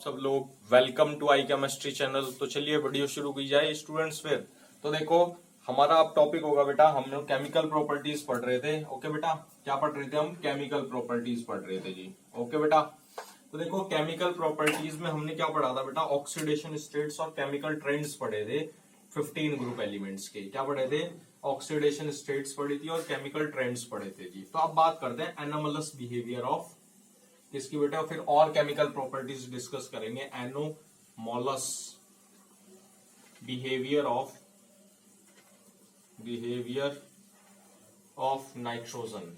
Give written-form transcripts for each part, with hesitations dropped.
सब लोग welcome to I chemistry channel. तो चलिए वीडियो शुरू की जाए स्टूडेंट्स। फिर तो देखो हमारा अब टॉपिक होगा बेटा, हम लोग केमिकल प्रॉपर्टीज पढ़ रहे थे। ओके बेटा, क्या पढ़ रहे थे हम? केमिकल प्रॉपर्टीज पढ़ रहे थे जी। ओके बेटा, तो देखो केमिकल प्रॉपर्टीज में हमने क्या पढ़ा था बेटा? ऑक्सीडेशन स्टेट्स और केमिकल ट्रेंड्स पढ़े थे 15 ग्रुप एलिमेंट्स के। क्या पढ़े थे? ऑक्सीडेशन स्टेट्स पढ़ी थी और केमिकल ट्रेंड्स पढ़े थे जी। तो अब बात करते हैं एनोमलस बिहेवियर ऑफ किसकी बेटा? फिर और केमिकल प्रॉपर्टीज डिस्कस करेंगे। Anomalous behaviour of nitrogen.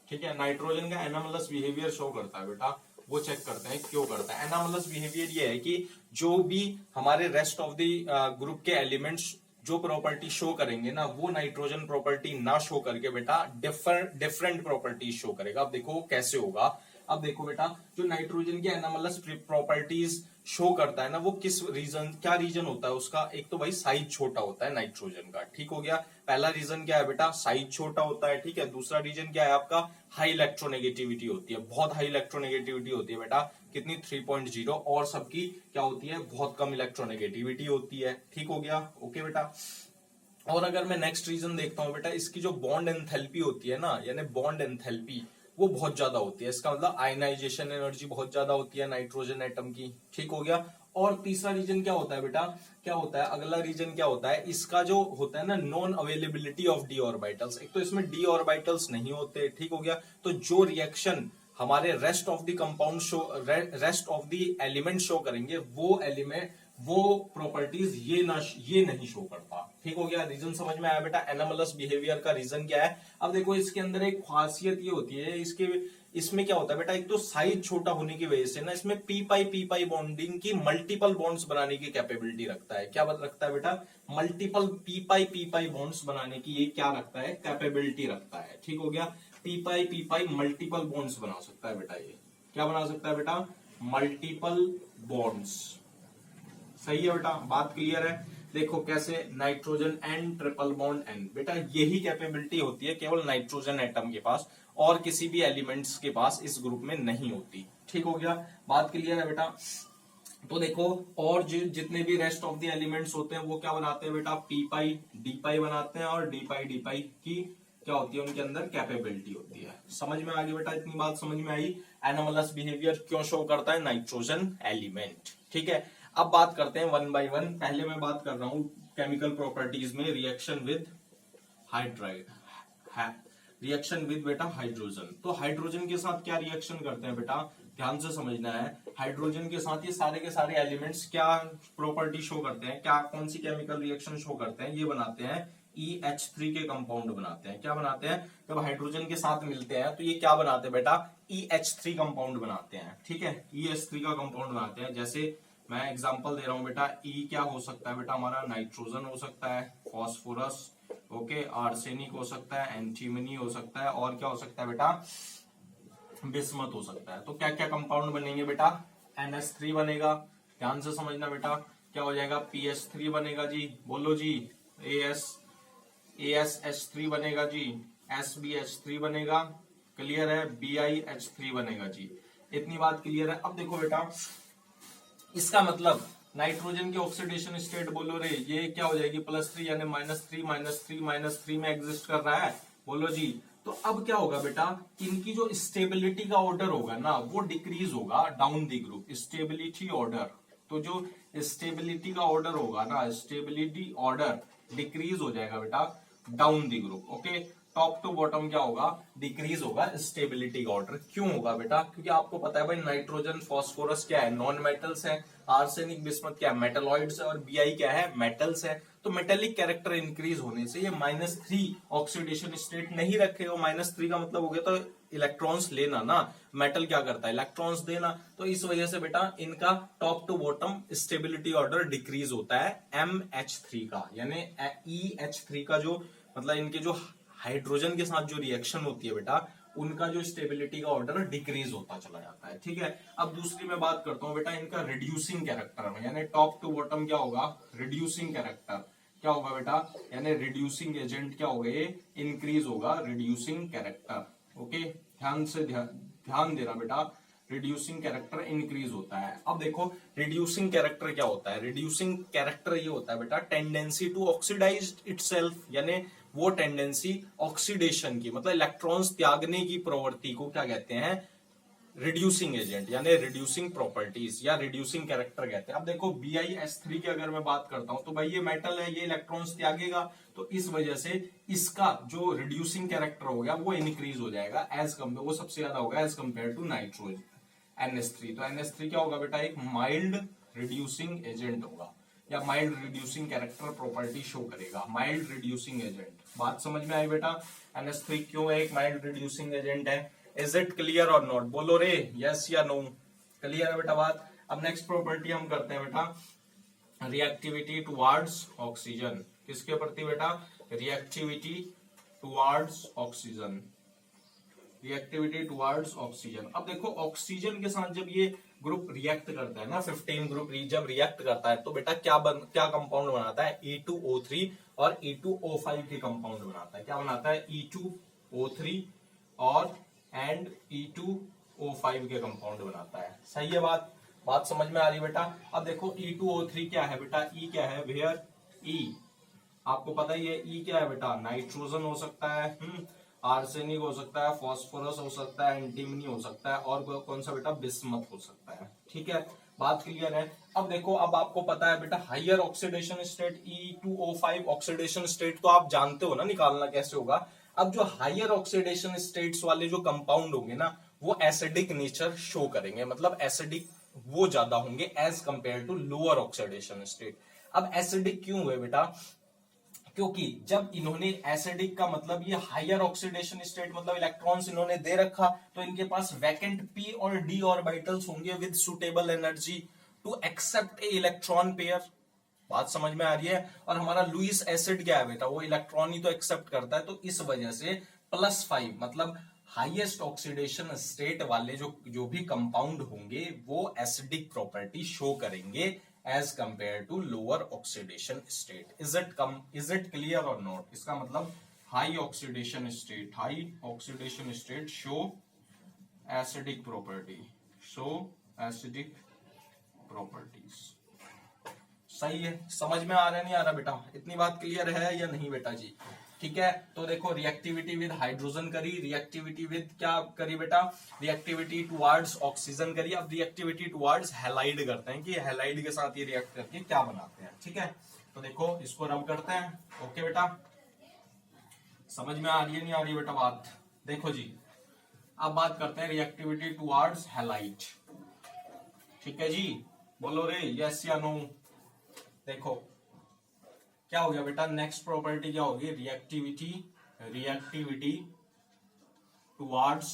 ठीक है, नाइट्रोजन का एनोमलस बिहेवियर शो करता है बेटा, वो चेक करते हैं क्यों करता है। एनोमलस बिहेवियर ये है कि जो भी हमारे रेस्ट ऑफ द ग्रुप के एलिमेंट्स जो प्रॉपर्टी शो करेंगे ना, वो नाइट्रोजन प्रॉपर्टी ना शो करके बेटा डिफरेंट प्रॉपर्टी शो करेगा। अब देखो कैसे होगा। अब देखो बेटा, जो नाइट्रोजन की एनोमलस प्रॉपर्टीज शो करता है ना, वो किस रीजन, क्या रीजन होता है उसका? एक तो भाई साइज छोटा होता है नाइट्रोजन का। ठीक हो गया, पहला रीजन क्या है बेटा? साइज छोटा होता है। ठीक है, दूसरा रीजन क्या है आपका? हाई इलेक्ट्रोनेगेटिविटी होती है, बहुत हाई इलेक्ट्रोनेगेटिविटी होती है बेटा। कितनी? 3.0। और सबकी क्या होती है? बहुत कम इलेक्ट्रोनेगेटिविटी होती है। ठीक हो गया, ओके बेटा। और अगर मैं नेक्स्ट रीजन देखता हूं बेटा, इसकी जो बॉन्ड एंथैल्पी होती है ना, यानी बॉन्ड एंथैल्पी वो बहुत ज्यादा होती है। इसका मतलब आयनाइजेशन एनर्जी बहुत ज्यादा होती है नाइट्रोजन एटम की। ठीक हो गया। और तीसरा रीजन क्या होता है बेटा? क्या होता है अगला रीजन? क्या होता है इसका जो होता है ना, non availability of D orbitals. एक तो इसमें डी ऑर्बिटल्स नहीं होते। ठीक हो गया। तो जो रिएक्शन हमारे rest of the compound show, rest of the element show करेंगे, वो एलिमेंट, वो प्रॉपर्टीज ये नहीं शो करता। ठीक हो गया, रीजन समझ में आया बेटा? एनोमलस बिहेवियर का रीजन क्या है? अब देखो इसके अंदर एक खासियत ये होती है, इसमें क्या होता है बेटा? एक तो साइज छोटा होने की वजह से ना, इसमें पी पाई बॉन्डिंग की मल्टीपल बॉन्ड्स बनाने की कैपेबिलिटी रखता है। क्या रखता है बेटा? मल्टीपल पी पाई बॉन्ड्स बनाने की ये क्या रखता है? कैपेबिलिटी रखता है। ठीक हो गया, पी पाई मल्टीपल बॉन्ड्स बना सकता है बेटा। ये क्या बना सकता है बेटा? Multiple bonds. सही है बेटा, बात क्लियर है? देखो कैसे, nitrogen N triple bond N, बेटा यही कैपेबिलिटी होती है केवल नाइट्रोजन एटम के पास, और किसी भी एलिमेंट्स के पास इस ग्रुप में नहीं होती। ठीक हो गया, बात क्लियर है बेटा? तो देखो, और जितने भी रेस्ट ऑफ द एलिमेंट्स होते हैं वो क्या बनाते हैं बेटा? पी पाई डी पाई बनाते हैं, और डी पाई की क्या होती है? उनके अंदर कैपेबिलिटी होती है। समझ में आ गई बेटा? इतनी बात समझ में आई? एनोमलस बिहेवियर क्यों शो करता है नाइट्रोजन एलिमेंट। ठीक है, अब बात करते हैं वन बाय वन। पहले मैं बात कर रहा हूं केमिकल प्रॉपर्टीज में रिएक्शन विद रिएक्शन विद बेटा हाइड्रोजन। तो हाइड्रोजन के साथ क्या रिएक्शन करते हैं बेटा? ध्यान से समझना है। हाइड्रोजन के साथ ये सारे के सारे एलिमेंट्स क्या प्रॉपर्टी शो करते हैं? क्या कौन सी केमिकल रिएक्शन शो करते हैं? ये बनाते हैं EH3 के कंपाउंड बनाते हैं। क्या बनाते हैं? जब हाइड्रोजन के साथ मिलते हैं तो ये क्या बनाते हैं बेटा? EH3 कंपाउंड बनाते हैं। ठीक है, EH3 का कंपाउंड बनाते हैं। जैसे मैं एग्जांपल दे रहा हूं बेटा, ई क्या हो सकता है बेटा हमारा? नाइट्रोजन हो सकता है, फॉस्फोरस, ओके, आर्सेनिक हो सकता है, एंटीमनी हो सकता है, और क्या हो सकता है बेटा? बिस्मथ हो सकता है। तो क्या क्या कंपाउंड बनेंगे बेटा? NH3 बनेगा। ध्यान से समझना बेटा, क्या हो जाएगा? PH3 बनेगा जी, बोलो जी। ASH3 बनेगा जी, SBH3 बनेगा, क्लियर है? BiH3 बनेगा जी। इतनी बात क्लियर है? अब देखो बेटा, इसका मतलब नाइट्रोजन की ऑक्सीडेशन स्टेट बोलो रे, ये क्या हो जाएगी? +3, यानी -3 में एग्जिस्ट कर रहा है, बोलो जी। तो अब क्या होगा बेटा? इनकी जो स्टेबिलिटी का ऑर्डर होगा ना, वो डिक्रीज होगा down the group. Stability order, तो जो स्टेबिलिटी का ऑर्डर होगा ना, स्टेबिलिटी ऑर्डर डिक्रीज हो जाएगा बेटा down the group. Okay, top to bottom क्या होगा? डिक्रीज होगा स्टेबिलिटी का ऑर्डर। क्यों होगा बेटा? क्योंकि आपको पता है भाई, नाइट्रोजन फॉस्फोरस क्या है? नॉन मेटल्स है। आर्सेनिक बिस्मथ क्या है? मेटलॉइड्स है। और Bi क्या है? मेटल्स है। तो मेटेलिक कैरेक्टर इंक्रीज होने से ये -3 ऑक्सीडेशन स्टेट नहीं रखेगा। -3 का मतलब हो गया तो इलेक्ट्रॉन्स लेना ना, मेटल क्या करता है? इलेक्ट्रॉन्स देना। तो इस वजह से बेटा इनका top to bottom stability order decrease होता है MH3 का, यानी EH3 का, जो मतलब इनके जो हाइड्रोजन के साथ जो रिएक्शन होती है बेटा, उनका जो स्टेबिलिटी का ऑर्डर डिक्रीज होता चला जाता है। ठीक है, अब दूसरी मैं बात करता हूं बेटा इनका रिड्यूसिंग कैरेक्टर में, यानी टॉप टू बॉटम क्या होगा? रिड्यूसिंग कैरेक्टर क्या होगा बेटा? यानी रिड्यूसिंग एजेंट क्या होगा? ये इंक्रीज होगा रिड्यूसिंग कैरेक्टर। ओके, ध्यान देना बेटा, रिड्यूसिंग कैरेक्टर इंक्रीज होता है। अब देखो रिड्यूसिंग कैरेक्टर क्या होता है, रिड्यूसिंग कैरेक्टर ये होता है बेटा टेंडेंसी टू ऑक्सीडाइज इटसेल्फ, यानी वो टेंडेंसी ऑक्सीडेशन की, मतलब इलेक्ट्रॉन्स त्यागने की प्रवृत्ति को क्या कहते हैं, रिड्यूसिंग एजेंट यानी रिड्यूसिंग प्रॉपर्टीज या रिड्यूसिंग कैरेक्टर कहते हैं। अब देखो BiS3 की अगर मैं बात करता हूं तो भाई ये मेटल है, ये इलेक्ट्रॉन्स त्यागेगा, तो इस वजह से इसका जो रिड्यूसिंग कैरेक्टर हो गया वो इंक्रीज हो जाएगा एज कम्पेयर, वो सबसे ज्यादा होगा as compare to nitrogen NH3। तो NH3 क्या होगा बेटा, एक माइल्ड रिड्यूसिंग एजेंट होगा या mild reducing character property show करेगा, माइल्ड रिड्यूसिंग एजेंट। बात समझ में आई बेटा, NH3 क्यों एक माइल्ड रिड्यूसिंग एजेंट है। इज इट क्लियर और नॉट, बोलो रे यस या नो, क्लियर है बेटा बात। अब नेक्स्ट प्रॉपर्टी हम करते हैं बेटा रिएक्टिविटी टुवार्ड्स ऑक्सीजन, किसके प्रति बेटा, reactivity towards oxygen, reactivity towards oxygen. अब देखो ऑक्सीजन के साथ जब ये ग्रुप रिएक्ट करता है ना, 15 ग्रुप जब रिएक्ट करता है तो बेटा क्या कंपाउंड बनाता है, E2O3 और E2O5 के कंपाउंड बनाता है। क्या बनाता है, E2O3 और एंड E2O5 के कंपाउंड बनाता है। सही है बात समझ में आ रही बेटा। अब देखो E2O3 क्या है बेटा, E क्या है, वेयर E आपको पता ही है, E क्या है बेटा, नाइट्रोजन हो सकता है, आर्सेनिक हो सकता है, फास्फोरस हो सकता है, एंटीमनी हो सकता है, और कौन सा बेटा, बिस्मथ हो सकता है। ठीक है, बात क्लियर है। अब देखो, अब आपको पता है बेटा higher oxidation state E2O5 oxidation state तो आप जानते हो ना, निकालना कैसे होगा। अब जो हायर ऑक्सीडेशन स्टेट्स वाले जो कंपाउंड होंगे ना, वो एसिडिक नेचर शो करेंगे, मतलब एसिडिक वो ज्यादा होंगे as compared to lower oxidation state. अब एसिडिक क्यों हुए बेटा, क्योंकि जब इन्होंने एसिडिक का मतलब ये हायर ऑक्सीडेशन स्टेट मतलब इलेक्ट्रॉन्स इन्होंने दे रखा, तो इनके पास वैकेंट p और d ऑर्बिटल्स होंगे with suitable energy to accept a electron pair. बात समझ में आ रही है। और हमारा लुईस एसिड क्या है बेटा, वो इलेक्ट्रॉन ही तो एक्सेप्ट करता है, तो इस वजह से +5 मतलब हाईएस्ट ऑक्सीडेशन स्टेट वाले जो भी कंपाउंड होंगे वो एसिडिक प्रॉपर्टी शो करेंगे as compared to lower oxidation state. Is it clear और नॉट। इसका मतलब high oxidation state show acidic properties. सही है, समझ में आ रहा है नहीं आ रहा बेटा, इतनी बात क्लियर है या नहीं बेटा जी। ठीक है, तो देखो रिएक्टिविटी विद हाइड्रोजन करी, रिएक्टिविटी विद क्या करी बेटा, रिएक्टिविटी टुवार्ड्स ऑक्सीजन करी। अब रिएक्टिविटी टुवार्ड्स हैलाइड करते हैं कि हैलाइड के साथ ये रिएक्ट करके क्या बनाते हैं। ठीक है, तो देखो इसको रब करते हैं। ओके बेटा, समझ में आ रही है नहीं आ रही बेटा बात। देखो जी, अब बात करते हैं रिएक्टिविटी टुवार्ड्स हैलाइड। ठीक है जी, बोलो रे यस या नो। देखो क्या हो गया बेटा, नेक्स्ट प्रॉपर्टी क्या होगी, रिएक्टिविटी टुवार्ड्स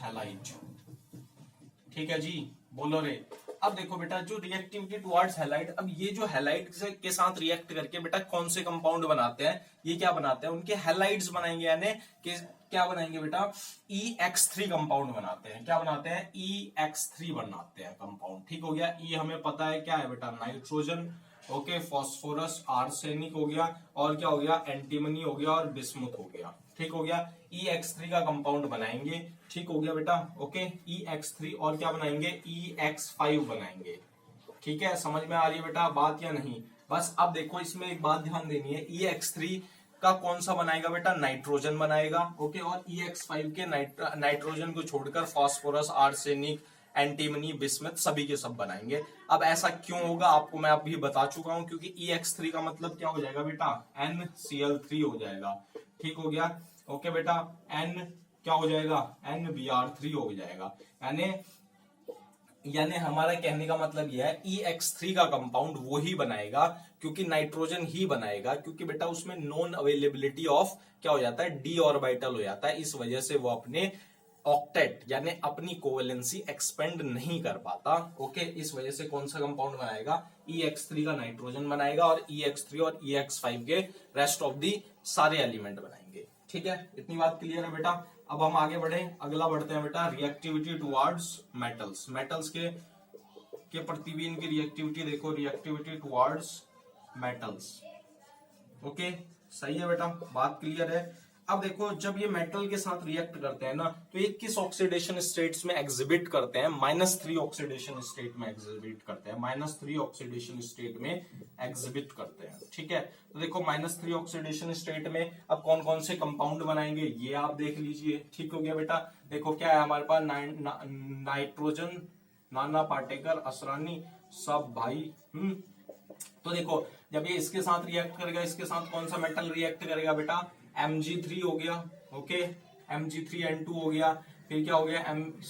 हैलाइड। ठीक है जी, बोलो रे। अब देखो बेटा जो रिएक्टिविटी टुवार्ड्स हैलाइड, अब ये जो हैलाइड के साथ रिएक्ट करके बेटा कौन से कंपाउंड बनाते हैं, ये क्या बनाते हैं, उनके हैलाइड्स बनाएंगे, यानी कि क्या बनाएंगे बेटा, EX3 कंपाउंड बनाते हैं। क्या बनाते हैं, EX3 बनाते हैं कंपाउंड। ठीक हो गया, E हमें पता है क्या है बेटा, नाइट्रोजन। ओके, फास्फोरस, आर्सेनिक हो गया, और क्या हो गया, एंटीमनी हो गया, और बिस्मुथ हो गया। ठीक हो गया, EX3 का कंपाउंड बनाएंगे। ठीक हो गया बेटा, ओके, EX3 और क्या बनाएंगे, EX5 बनाएंगे। ठीक है, समझ में आ रही है बेटा बात या नहीं। बस अब देखो इसमें एक बात ध्यान देनी है, EX3 का कौन सा बनाएगा बेटा, नाइट्रोजन बनाएगा। ओके, और EX5 के नाइट्रोजन को छोड़कर फास्फोरस, आर्सेनिक, एंटीमनी, बिस्मथ सभी के सब बनाएंगे। अब ऐसा क्यों होगा आपको मैं अभी बता चुका हूं, क्योंकि EX3 का मतलब क्या हो जाएगा बेटा, NCl3 हो जाएगा। ठीक हो गया, ओके बेटा, N क्या हो जाएगा, NBr3 हो जाएगा। यानी हमारा कहने का मतलब यह है EX3 का कंपाउंड वो ही बनाएगा, क्योंकि नाइट्रोजन ही बनाएगा, क्योंकि बेटा उसमें नॉन अवेलेबिलिटी ऑफ क्या हो जाता है, d ऑर्बिटल हो जाता है। इस वजह से वो अपने ऑक्टेट यानी अपनी कोवेलेंसी एक्सपेंड नहीं कर पाता। ओके, इस वजह से कौन सा कंपाउंड बनाएगा, EX3 का नाइट्रोजन बनाएगा, और EX3 और EX5 के रेस्ट ऑफ दी सारे एलिमेंट बनाएंगे। ठीक है, इतनी बात क्लियर है बेटा। अब हम आगे बढ़े, अगला बढ़ते हैं बेटा रिएक्टिविटी टुवार्ड्स मेटल्स। मेटल्स के प्रति भी इनकी रिएक्टिविटी देखो, रिएक्टिविटी टुवार्ड्स मेटल्स। ओके, सही है बेटा, बात क्लियर है। अब देखो जब ये मेटल के साथ रिएक्ट करते हैं ना तो ये किस ऑक्सीडेशन स्टेट्स में एग्जिबिट करते हैं, -3 ऑक्सीडेशन स्टेट में एग्जिबिट करते हैं, -3 ऑक्सीडेशन स्टेट में एग्जिबिट करते हैं। ठीक है, तो देखो -3 ऑक्सीडेशन स्टेट में अब कौन कौन से कंपाउंड बनाएंगे ये आप देख लीजिए। ठीक हो गया बेटा, देखो क्या है हमारे पास नाइट्रोजन, नाना पाटेकर, असरानी, सब भाई। तो देखो जब ये इसके साथ रिएक्ट करेगा, इसके साथ कौन सा मेटल रिएक्ट करेगा बेटा, Mg3 हो गया, ओके, Mg3N2 हो गया, फिर क्या हो गया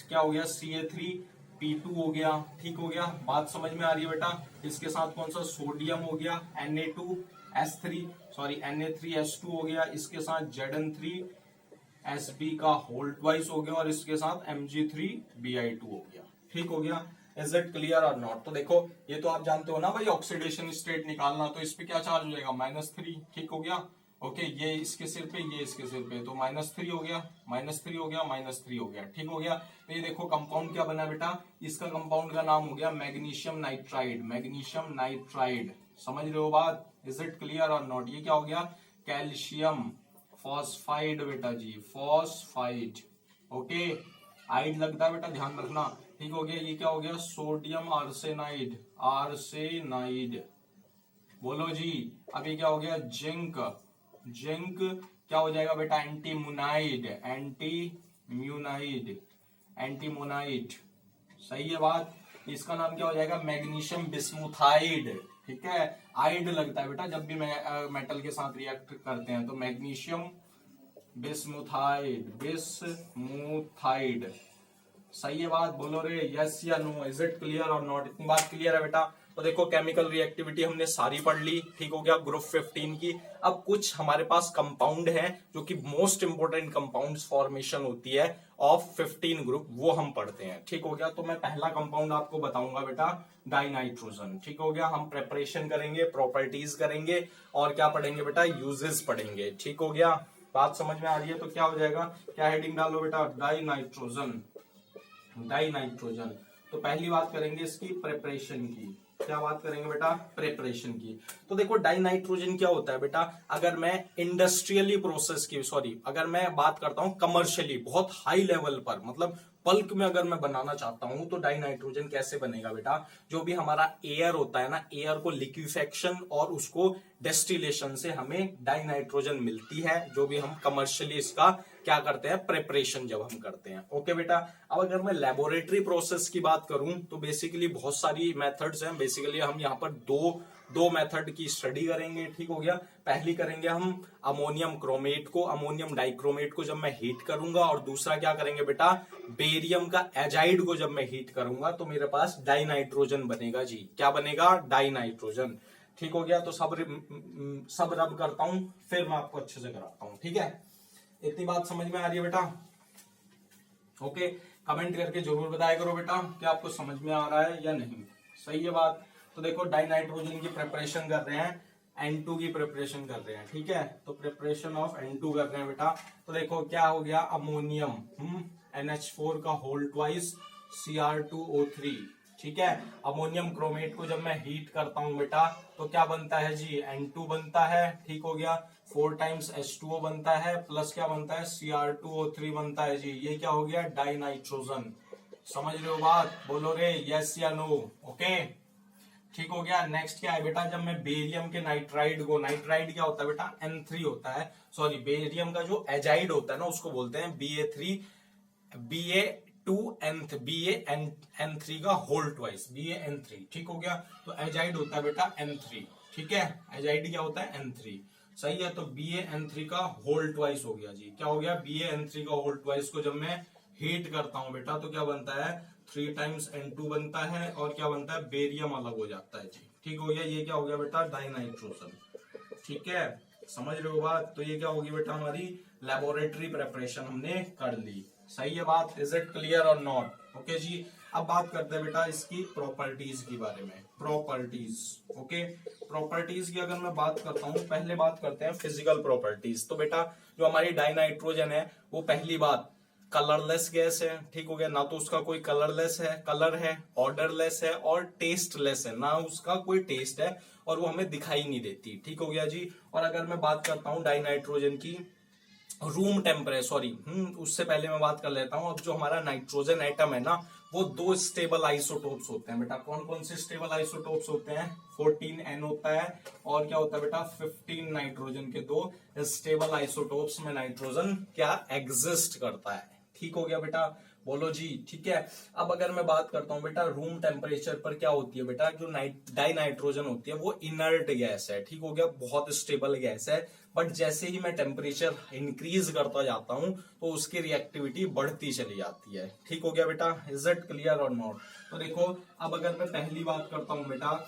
क्या हो गया Ca3P2 हो गया। ठीक हो गया, बात समझ में आ रही है बेटा। इसके साथ कौन सा सोडियम हो गया Na2S3 सॉरी Na3S2 हो गया, इसके साथ Zn3Sb का होल ट्वाइस हो गया और इसके साथ Mg3Bi2 हो गया। ठीक हो गया, इज इट क्लियर और नॉट। तो देखो ये तो आप जानते हो ना भाई, ऑक्सीडेशन स्टेट निकालना, तो इस पे क्या चार्ज हो जाएगा -3। ठीक हो गया, ओके, ये इसके सिर पे, ये इसके सिर पे, तो -3 हो गया, -3 हो गया, -3 हो गया। ठीक हो गया, तो ये देखो कंपाउंड क्या बना बेटा, इसका कंपाउंड का नाम हो गया मैग्नीशियम नाइट्राइड, मैग्नीशियम नाइट्राइड। समझ रहे हो बात, इज इट क्लियर और नॉट। ये क्या हो गया, कैल्शियम फॉस्फाइड बेटा जी, फॉस्फाइड, ओके, आइड लगता है बेटा, ध्यान रखना। ठीक हो गया, ये क्या हो गया, सोडियम आर्सेनाइड, आर्सेनाइड, बोलो जी। अब ये क्या हो गया, जिंक, जिंक क्या हो जाएगा बेटा, एंटीमोनाइड, एंटीम्यूनाइड, एंटीमोनाइड, सही है बात। इसका नाम क्या हो जाएगा, मैग्नीशियम बिस्मुथाइड। ठीक है, आइड लगता है बेटा जब भी मेटल के साथ रिएक्ट करते हैं, तो मैग्नीशियम बिस्मुथाइड, बिस्मुथाइड, सही है बात, बोलो रे यस या नो, इज इट क्लियर और नॉट। इतनी बात क्लियर है बेटा। तो देखो केमिकल रिएक्टिविटी हमने सारी पढ़ ली। ठीक हो गया, ग्रुप 15 की। अब कुछ हमारे पास कंपाउंड है जो कि मोस्ट इंपोर्टेंट कंपाउंड्स फॉर्मेशन होती है ऑफ 15 ग्रुप, वो हम पढ़ते हैं। ठीक हो गया, तो मैं पहला कंपाउंड आपको बताऊंगा बेटा, डाइनाइट्रोजन। ठीक हो गया, हम प्रेपरेशन करेंगे, प्रॉपर्टीज करेंगे और क्या पढ़ेंगे बेटा, यूजेस पढ़ेंगे। ठीक हो गया, बात समझ में आ रही है। तो क्या हो जाएगा, क्या हेडिंग डालो बेटा, डाइनाइट्रोजन, डाइनाइट्रोजन। तो पहली बात करेंगे इसकी प्रिपरेशन की। क्या बात करेंगे बेटा, प्रिपरेशन की। तो देखो डाइनाइट्रोजन क्या होता है बेटा, अगर मैं इंडस्ट्रियली प्रोसेस की, सॉरी, अगर मैं बात करता हूं कमर्शियली, बहुत हाई लेवल पर, मतलब बल्क में अगर मैं बनाना चाहता हूं, तो डाइनाइट्रोजन कैसे बनेगा बेटा, जो भी हमारा एयर होता है ना, एयर को लिक्विफेक्शन और उसको डेस्टिलेशन से हमें डाइनाइट्रोजन मिलती है, जो भी हम कमर्शियली इसका क्या करते हैं, प्रिपरेशन जब हम करते हैं। ओके बेटा, अब अगर मैं लेबोरेटरी प्रोसेस की बात करूं तो बेसिकली बहुत सारी मेथड्स हैं। बेसिकली हम यहाँ पर दो मेथड की स्टडी करेंगे। ठीक हो गया, पहली करेंगे हम अमोनियम क्रोमेट को, अमोनियम डाइक्रोमेट को जब मैं हीट करूंगा, और दूसरा क्या करेंगे बेटा, बेरियम का एजाइड को जब मैं हीट करूंगा तो मेरे पास डाइनाइट्रोजन बनेगा जी। क्या बनेगा, डाइनाइट्रोजन। ठीक हो गया, तो सब रब करता हूं, फिर मैं आपको अच्छे से कराता हूं। ठीक है, इतनी बात समझ में आ रही है बेटा। ओके, कमेंट करके जरूर बताया करो बेटा कि आपको समझ में आ रहा है या नहीं। सही है बात। तो देखो डाइनाइट्रोजन की प्रिपरेशन कर रहे हैं, N2 की प्रिपरेशन कर रहे हैं। ठीक है, तो प्रिपरेशन ऑफ N2 कर रहे हैं बेटा। तो देखो क्या हो गया, अमोनियम NH4 का होल ट्वाइस Cr2O3। ठीक है, अमोनियम क्रोमेट को जब मैं हीट करता हूं बेटा तो क्या बनता है जी, N2 बनता है। ठीक हो गया, 4 टाइम्स H2O बनता है, प्लस क्या बनता है, Cr2O3 बनता है जी। ये क्या हो गया, डाइनाइट्रोजन। समझ रहे हो बात, बोलो रे यस या नो। ओके, ठीक हो गया। नेक्स्ट क्या है बेटा, जब मैं बेरियम के नाइट्राइड को, नाइट्राइड क्या होता है बेटा, N3 होता है, सॉरी, बेरियम का जो एजाइड होता है ना उसको बोलते हैं Ba2N3 का होल ट्वाइस, Ban3। ठीक हो गया, तो एजाइड होता है बेटा N3। ठीक है, एजाइड क्या होता है, N3। सही है, तो Ban3 का होल ट्वाइस हो गया जी। क्या हो गया, Ban3 का होल ट्वाइस को जब मैं हीट करता हूं बेटा तो क्या बनता है, 3 टाइम्स N2 बनता है, और क्या बनता है, बेरियम अलग हो जाता है जी। ठीक हो गया, ये क्या हो गया बेटा, डाइनाइट्रोजन। ठीक है, समझ रहे हो बात। तो ये क्या होगी बेटा, हमारी लेबोरेटरी प्रिपरेशन हमने कर ली। सही है बात, इज इट क्लियर और नॉट। ओके जी, अब बात करते हैं बेटा इसकी प्रॉपर्टीज के बारे में। प्रॉपर्टीज, ओके, प्रॉपर्टीज की अगर मैं बात करता हूं, पहले बात करते हैं फिजिकल प्रॉपर्टीज। तो बेटा जो हमारी डाइनाइट्रोजन है वो पहली बात कलरलेस गैस है। ठीक हो गया, ना तो उसका कोई कलरलेस है, कलर है, ऑर्डरलेस है और टेस्टलेस है, ना उसका कोई टेस्ट है और वो हमें दिखाई नहीं देती। ठीक हो गया जी। और अगर मैं बात करता हूं डाइनाइट्रोजन की रूम टेम्परेचर, सॉरी उससे पहले मैं बात कर लेता हूं। अब जो हमारा नाइट्रोजन एटम है ना, वो 2 स्टेबल आइसोटोप्स होते हैं बेटा। कौन कौन से स्टेबल आइसोटोप्स होते हैं? 14N होता है, और क्या होता है बेटा? 15 नाइट्रोजन के 2 स्टेबल आइसोटोप्स में नाइट्रोजन क्या एग्जिस्ट करता है। ठीक हो गया बेटा, बोलो जी। ठीक है, अब अगर मैं बात करता हूं बेटा रूम टेम्परेचर पर क्या होती है बेटा, जो डाई नाइट्रोजन होती है वो इनर्ट गैस है। ठीक हो गया, बहुत स्टेबल गैस है, बट जैसे ही मैं टेम्परेचर इंक्रीज करता जाता हूं तो उसकी रिएक्टिविटी बढ़ती चली जाती है। ठीक हो गया बेटा, इज इट क्लियर और नॉट? तो देखो, अब अगर मैं पहली बात करता हूं बेटा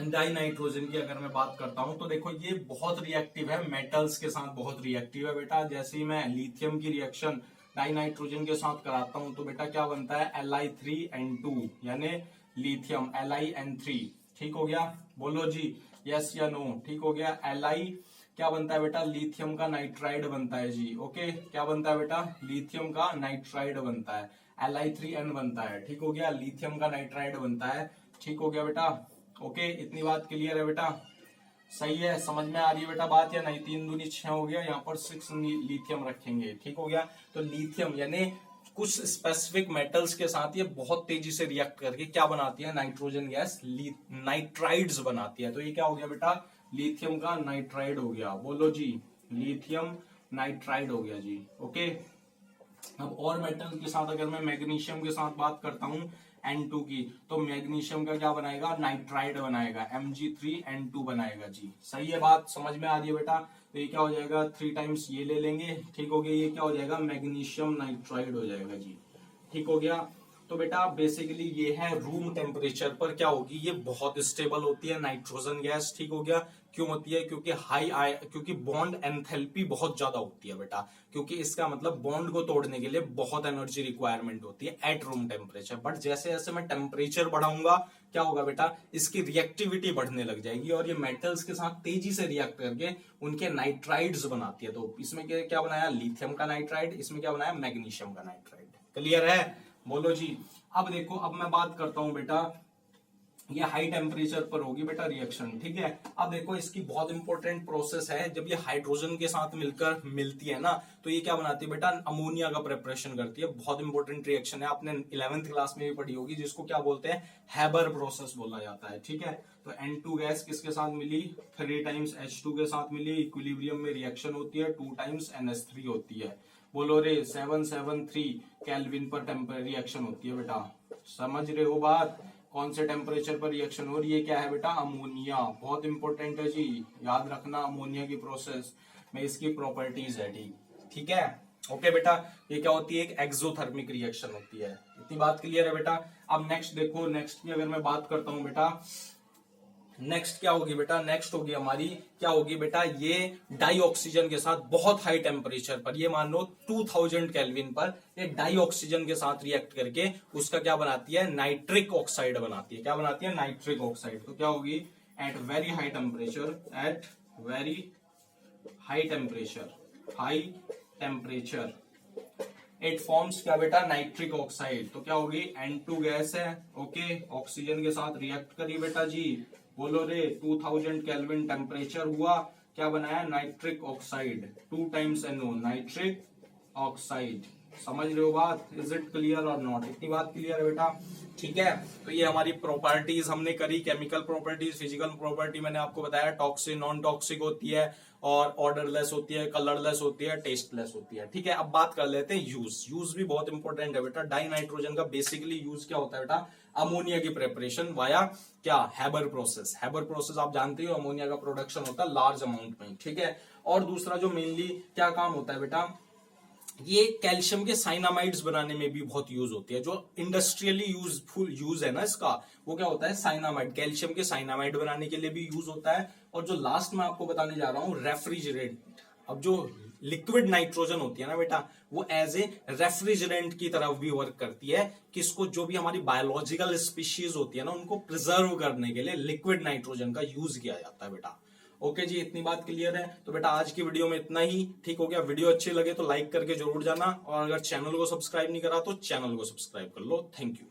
डाई नाइट्रोजन की, अगर मैं बात करता हूं तो देखो ये बहुत रिएक्टिव है, मेटल्स के साथ बहुत रिएक्टिव है बेटा। जैसे ही मैं लिथियम की रिएक्शन डाई नाइट्रोजन के साथ कराता हूं तो बेटा क्या बनता है? Li3N2 यानी लिथियम LiN3। ठीक हो गया, बोलो जी यस या नो। ठीक हो गया, Li क्या बनता है बेटा? लिथियम का नाइट्राइड बनता है जी। ओके, क्या बनता है बेटा? लिथियम का नाइट्राइड बनता है, Li3N बनता है। ठीक हो गया, लिथियम का नाइट्राइड बनता है। ठीक हो गया बेटा, ओके, इतनी बात क्लियर है बेटा? सही है, समझ में आ रही है बेटा बात या नहीं? 3 दूनी 6 हो गया, यहाँ पर 6 लिथियम रखेंगे। ठीक हो गया, तो लिथियम यानी कुछ स्पेसिफिक मेटल्स के साथ ये बहुत तेजी से रिएक्ट करके क्या बनाती है? नाइट्रोजन गैस नाइट्राइड्स बनाती है। तो ये क्या हो गया बेटा? लिथियम का नाइट्राइड हो गया। बोलो जी, लिथियम नाइट्राइड हो गया जी। ओके, अब और मेटल के साथ अगर मैं मैग्नीशियम के साथ बात करता हूं N2 की, तो मैग्नीशियम का क्या बनाएगा? नाइट्राइड बनाएगा, Mg3N2 बनाएगा जी। सही है, बात समझ में आ रही है बेटा? तो ये क्या हो जाएगा? 3 टाइम्स ये ले लेंगे। ठीक हो गया, ये क्या हो जाएगा? मैग्नीशियम नाइट्राइड हो जाएगा जी। ठीक हो गया, तो बेटा बेसिकली ये है रूम टेम्परेचर पर क्या होगी? ये बहुत स्टेबल होती है नाइट्रोजन गैस। ठीक हो गया, क्यों होती है? क्योंकि बॉन्ड एंथैल्पी बहुत ज्यादा होती है बेटा, क्योंकि इसका मतलब बॉन्ड को तोड़ने के लिए बहुत एनर्जी रिक्वायरमेंट होती है एट रूम टेम्परेचर। बट जैसे जैसे मैं टेम्परेचर बढ़ाऊंगा क्या होगा बेटा? इसकी रिएक्टिविटी बढ़ने लग जाएगी और ये मेटल्स के साथ तेजी से रिएक्ट करके उनके नाइट्राइड्स बनाती है। तो इसमें क्या बनाया? लिथियम का नाइट्राइड, इसमें क्या बनाया? मैग्नीशियम का नाइट्राइड। क्लियर है? बोलो जी। अब देखो, अब मैं बात करता हूं बेटा, ये हाई टेम्परेचर पर होगी बेटा रिएक्शन। ठीक है, अब देखो इसकी बहुत इंपॉर्टेंट प्रोसेस है। जब ये हाइड्रोजन के साथ मिलकर मिलती है ना, तो ये क्या बनाती है बेटा? अमोनिया का प्रिपरेशन करती है। बहुत इंपॉर्टेंट रिएक्शन है, आपने 11th क्लास में भी पढ़ी होगी, जिसको क्या बोलते हैं? हैबर प्रोसेस बोला जाता है। ठीक है, तो N2 गैस किसके साथ मिली? 3 टाइम्स H2 के साथ मिली, इक्विलिब्रियम में रिएक्शन होती है, 2 टाइम्स NH3 होती है। बोलो रे, 773 केल्विन पर टेम्परेचर रिएक्शन होती है बेटा। समझ रहे हो बात? कौन से टेम्परेचर पर रिएक्शन हो रही है? क्या है बेटा? अमोनिया। बहुत इंपॉर्टेंट है जी, याद रखना अमोनिया की प्रोसेस में इसकी प्रॉपर्टीज है। ठीक है, ओके बेटा, ये क्या होती है? एक एक्सोथर्मिक रिएक्शन होती है। इतनी बात क्लियर है बेटा? अब नेक्स्ट देखो, नेक्स्ट की अगर मैं बात करता हूं बेटा, नेक्स्ट क्या होगी बेटा? नेक्स्ट होगी हमारी क्या होगी बेटा? ये डाई ऑक्सीजन के साथ बहुत हाई टेम्परेचर पर, ये मान लो 2000 केल्विन पर, ये डाई ऑक्सीजन के साथ रिएक्ट करके उसका क्या बनाती है? नाइट्रिक ऑक्साइड बनाती है। क्या बनाती है? Nitric oxide. तो क्या होगी? At very high temperature, at very high temperature it forms क्या बेटा? Nitric oxide. तो क्या होगी? N2 गैस है, ओके, ऑक्सीजन के साथ रिएक्ट करी बेटा जी। बोलो रे, 2000 केल्विन टेम्परेचर हुआ, क्या बनाया? Nitric oxide, 2 times NO, nitric oxide. समझ रहे हो बात? इज इट क्लियर और नॉट? इतनी बात क्लियर है बेटा? ठीक है, तो ये हमारी प्रॉपर्टीज हमने करी, केमिकल प्रॉपर्टीज, फिजिकल प्रॉपर्टी मैंने आपको बताया, टॉक्सिक नॉन टॉक्सिक होती है, और ऑर्डरलेस होती है, कलरलेस होती है, टेस्टलेस होती है। ठीक है, अब बात कर लेते हैं यूज भी बहुत इंपॉर्टेंट है बेटा। डाई नाइट्रोजन का बेसिकली यूज क्या होता है बेटा? अमोनिया की प्रिपरेशन वाया क्या? Haber process. हैबर प्रोसेस आप जानते हो, अमोनिया का प्रोडक्शन होता है लार्ज अमाउंट में। ठीक है, और दूसरा जो मेनली क्या काम होता है बेटा, ये कैल्शियम के साइनामाइड्स बनाने में भी बहुत यूज होती है। जो इंडस्ट्रियली यूज है ना इसका, वो क्या होता है? साइनामाइड। कैल्शियम के साइनामाइड बनाने के लिए भी यूज होता है। और जो लास्ट में आपको बताने जा रहा हूं, रेफ्रिजरेंट। अब जो लिक्विड नाइट्रोजन होती है ना बेटा, वो एज ए रेफ्रिजरेंट की तरह भी वर्क करती है। किसको? जो भी हमारी बायोलॉजिकल स्पीशीज होती है ना, उनको प्रिजर्व करने के लिए लिक्विड नाइट्रोजन का यूज किया जाता है बेटा। ओके जी, इतनी बात क्लियर है? तो बेटा आज की वीडियो में इतना ही। ठीक हो गया? वीडियो अच्छी लगे तो लाइक करके जरूर जाना, और अगर चैनल को सब्सक्राइब नहीं करा तो चैनल को सब्सक्राइब कर लो। Thank you.